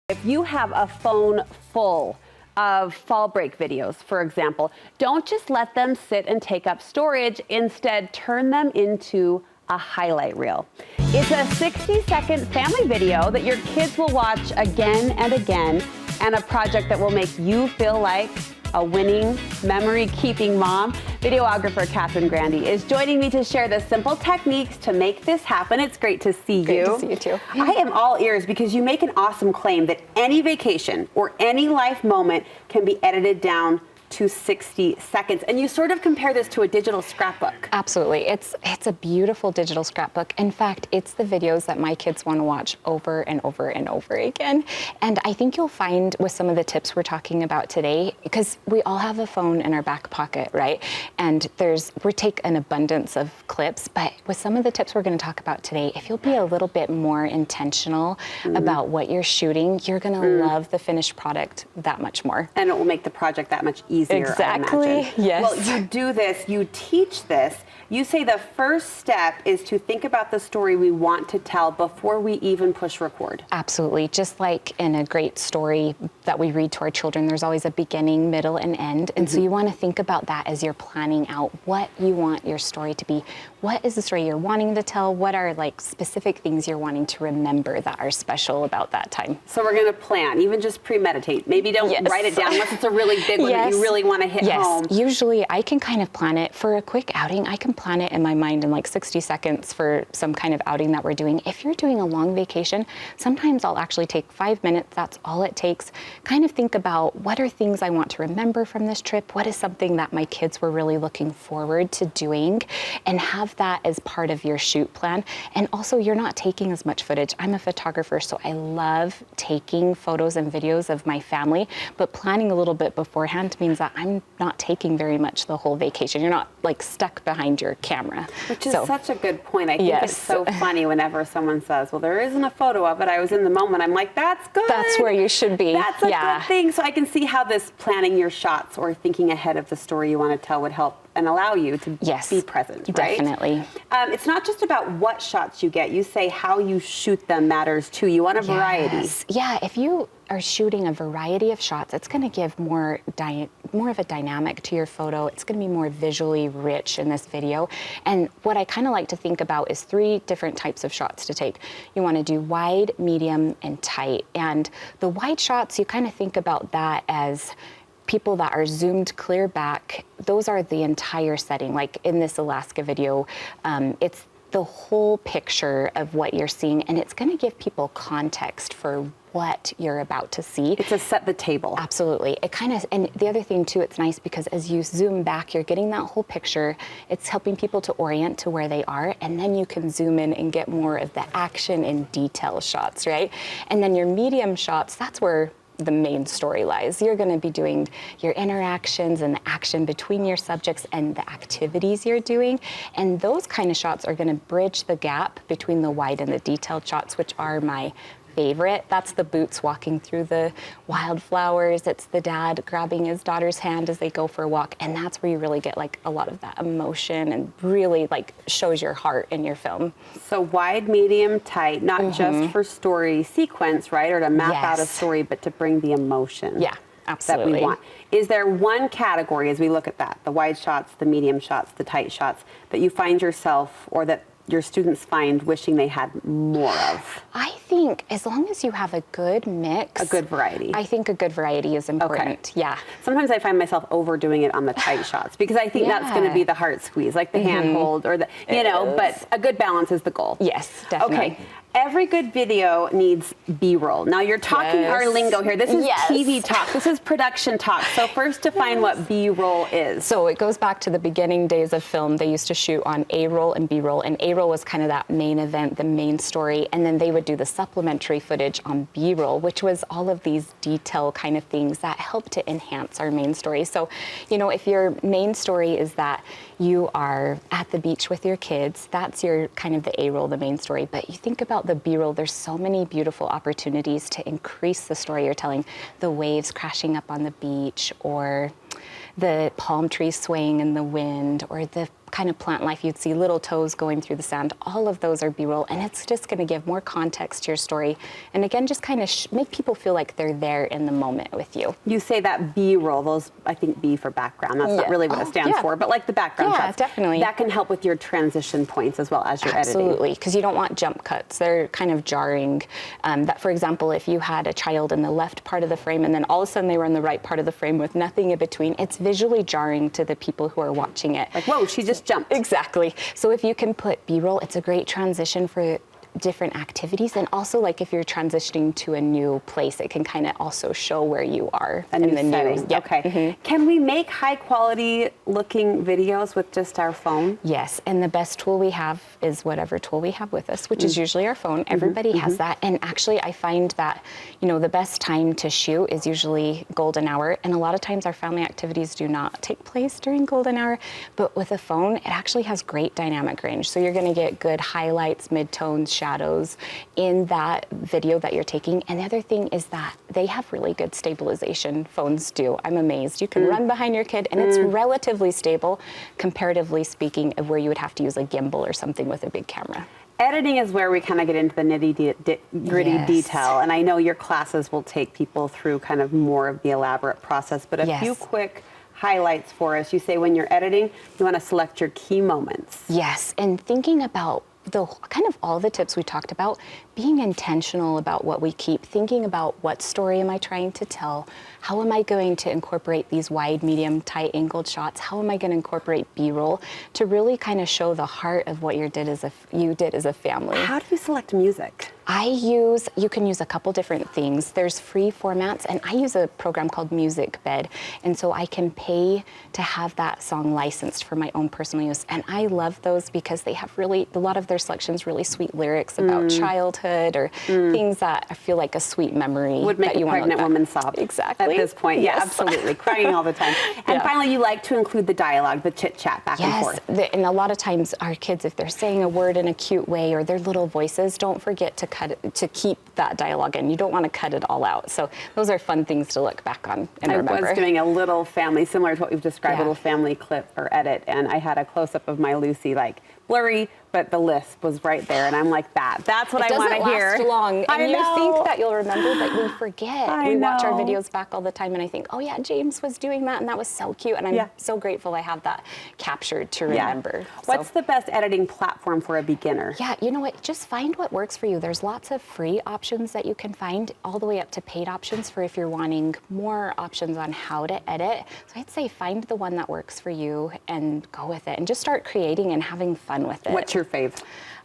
If you have a phone full of fall break videos, for example, don't just let them sit and take up storage. Instead, turn them into a highlight reel. It's a 60-second family video that your kids will watch again and again, and a project that will make you feel like a winning, memory-keeping mom. Videographer Catherine Grandy is joining me to share the simple techniques to make this happen. It's great to see you. Great to see you too. I am all ears because you make an awesome claim that any vacation or any life moment can be edited down to 60 seconds. And you sort of compare this to a digital scrapbook. Absolutely. It's a beautiful digital scrapbook. In fact, it's the videos that my kids want to watch over and over and over again. And I think you'll find with some of the tips we're talking about today, because we all have a phone in our back pocket, right? And we take an abundance of clips, but with some of the tips we're going to talk about today, if you'll be a little bit more intentional about what you're shooting, you're going to love the finished product that much more. And it will make the project that much easier. Exactly. Yes. Well, you do this, you teach this. You say the first step is to think about the story we want to tell before we even push record. Absolutely. Just like in a great story that we read to our children, there's always a beginning, middle, and end. And so you want to think about that as you're planning out what you want your story to be. What is the story you're wanting to tell? What are like specific things you're wanting to remember that are special about that time? So we're going to plan, even just premeditate. Maybe don't write it down unless it's a really big one that you really want to hit home. Usually I can kind of plan it for a quick outing. I can plan it in my mind in like 60 seconds for some kind of outing that we're doing. If you're doing a long vacation, sometimes I'll actually take 5 minutes. That's all it takes. Kind of think about what are things I want to remember from this trip? What is something that my kids were really looking forward to doing? And have that as part of your shoot plan. And also you're not taking as much footage. I'm a photographer, so I love taking photos and videos of my family, but planning a little bit beforehand means that I'm not taking very much the whole vacation. You're not like stuck behind your camera. Which is such a good point. I think it's so funny whenever someone says, well, there isn't a photo of it. I was in the moment. I'm like, that's good. That's where you should be. That's a good thing. So I can see how this planning your shots or thinking ahead of the story you want to tell would help and allow you to be present, right? Definitely. It's not just about what shots you get. You say how you shoot them matters too. You want a variety. Yeah, if you are shooting a variety of shots, it's going to give more of a dynamic to your photo. It's going to be more visually rich in this video. And what I kind of like to think about is 3 different types of shots to take. You want to do wide, medium, and tight. And the wide shots, you kind of think about that as people that are zoomed clear back. Those are the entire setting. Like in this Alaska video, it's the whole picture of what you're seeing, and it's going to give people context for what you're about to see. It's to set the table. Absolutely. It kind of, and the other thing too, it's nice because as you zoom back, you're getting that whole picture. It's helping people to orient to where they are, and then you can zoom in and get more of the action and detail shots, right? And then your medium shots, that's where the main story lies. You're going to be doing your interactions and the action between your subjects and the activities you're doing. And those kind of shots are going to bridge the gap between the wide and the detailed shots, which are my favorite. That's the boots walking through the wildflowers. It's the dad grabbing his daughter's hand as they go for a walk. And that's where you really get like a lot of that emotion and really like shows your heart in your film. So wide, medium, tight, not just for story sequence, right? Or to map out a story, but to bring the emotion. Yeah, absolutely. That we want. Is there one category as we look at that, the wide shots, the medium shots, the tight shots, that you find yourself or that your students find wishing they had more of? I think as long as you have a good mix. A good variety. I think a good variety is important. Okay. Yeah. Sometimes I find myself overdoing it on the tight shots because I think that's going to be the heart squeeze, like the handhold or the, but a good balance is the goal. Yes, definitely. Okay. Every good video needs B-roll. Now you're talking our lingo here. This is TV talk. This is production talk. So first define what B-roll is. So it goes back to the beginning days of film. They used to shoot on A-roll and B-roll, and A-roll was kind of that main event, the main story, and then they would do the supplementary footage on B-roll, which was all of these detail kind of things that help to enhance our main story. So, if your main story is that you are at the beach with your kids, that's your kind of the A-roll, the main story. But you think about the B-roll, there's so many beautiful opportunities to increase the story you're telling. The waves crashing up on the beach, or the palm trees swaying in the wind, or the kind of plant life. You'd see little toes going through the sand. All of those are B-roll, and it's just going to give more context to your story. And again, just kind of make people feel like they're there in the moment with you. You say that B-roll, those, I think B for background, that's not really what it stands for, but like the background shots. Definitely. That can help with your transition points as well as your editing. Absolutely, because you don't want jump cuts. They're kind of jarring. That, for example, if you had a child in the left part of the frame and then all of a sudden they were in the right part of the frame with nothing in between, it's visually jarring to the people who are watching it. Like, whoa, she just jumped. Exactly. So if you can put B-roll, it's a great transition for different activities, and also like if you're transitioning to a new place, it can kind of also show where you are in the setting. new. Okay. Can we make high quality looking videos with just our phone? Yes, and the best tool we have is whatever tool we have with us, which is usually our phone. Everybody has that, and actually I find that, you know, the best time to shoot is usually golden hour, and a lot of times our family activities do not take place during golden hour, but with a phone, it actually has great dynamic range. So you're going to get good highlights, midtones, shadows in that video that you're taking. And the other thing is that they have really good stabilization. Phones do. I'm amazed. You can run behind your kid and it's relatively stable, comparatively speaking, of where you would have to use a gimbal or something with a big camera. Editing is where we kind of get into the nitty-gritty detail, and I know your classes will take people through kind of more of the elaborate process, but a few quick highlights for us. You say when you're editing, you want to select your key moments. Yes, and thinking about the kind of all the tips we talked about, being intentional about what we keep, thinking about what story am I trying to tell, how am I going to incorporate these wide, medium, tight angled shots, how am I going to incorporate B-roll to really kind of show the heart of what you did as a family. How do you select music? You can use a couple different things. There's free formats, and I use a program called Music Bed, and so I can pay to have that song licensed for my own personal use. And I love those because they have a lot of their selections really sweet lyrics about childhood or things that I feel like a sweet memory. Would make that you a pregnant woman sob. Exactly. At this point, yes. Yeah, absolutely, crying all the time. And finally, you like to include the dialogue, the chit chat back and forth. Yes, and a lot of times our kids, if they're saying a word in a cute way or their little voices, don't forget to keep that dialogue in. You don't want to cut it all out. So those are fun things to look back on and remember. I was doing a little family, similar to what you've described, a little family clip or edit, and I had a close-up of my Lucy, like blurry, but the lisp was right there, and I'm like, that's what I want to hear. It doesn't last long, and you know. think that you'll remember, but we forget. We watch our videos back all the time, and I think, oh yeah, James was doing that, and that was so cute, and I'm so grateful I have that captured to remember. What's the best editing platform for a beginner? Yeah, you know what? Just find what works for you. There's lots of free options that you can find, all the way up to paid options for if you're wanting more options on how to edit. So I'd say find the one that works for you and go with it, and just start creating and having fun with it. What's your fave?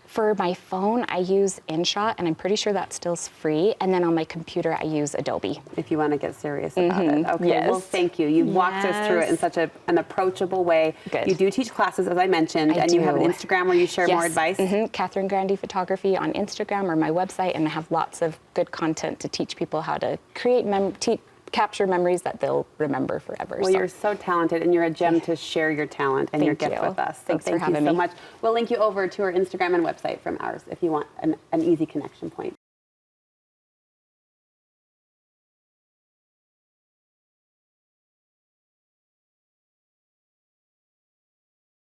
For my phone, I use InShot, and I'm pretty sure that's still free. And then on my computer, I use Adobe. If you want to get serious about it. Okay, well, thank you. You've walked us through it in such an approachable way. Good. You do teach classes, as I mentioned, and you have an Instagram where you share more advice. Catherine Grandy Photography on Instagram or my website, and I have lots of good content to teach people how to create capture memories that they'll remember forever. Well, you're so talented, and you're a gem to share your talent and your gift with us. So Thanks for having me. Thank you so much. We'll link you over to our Instagram and website from ours if you want an easy connection point.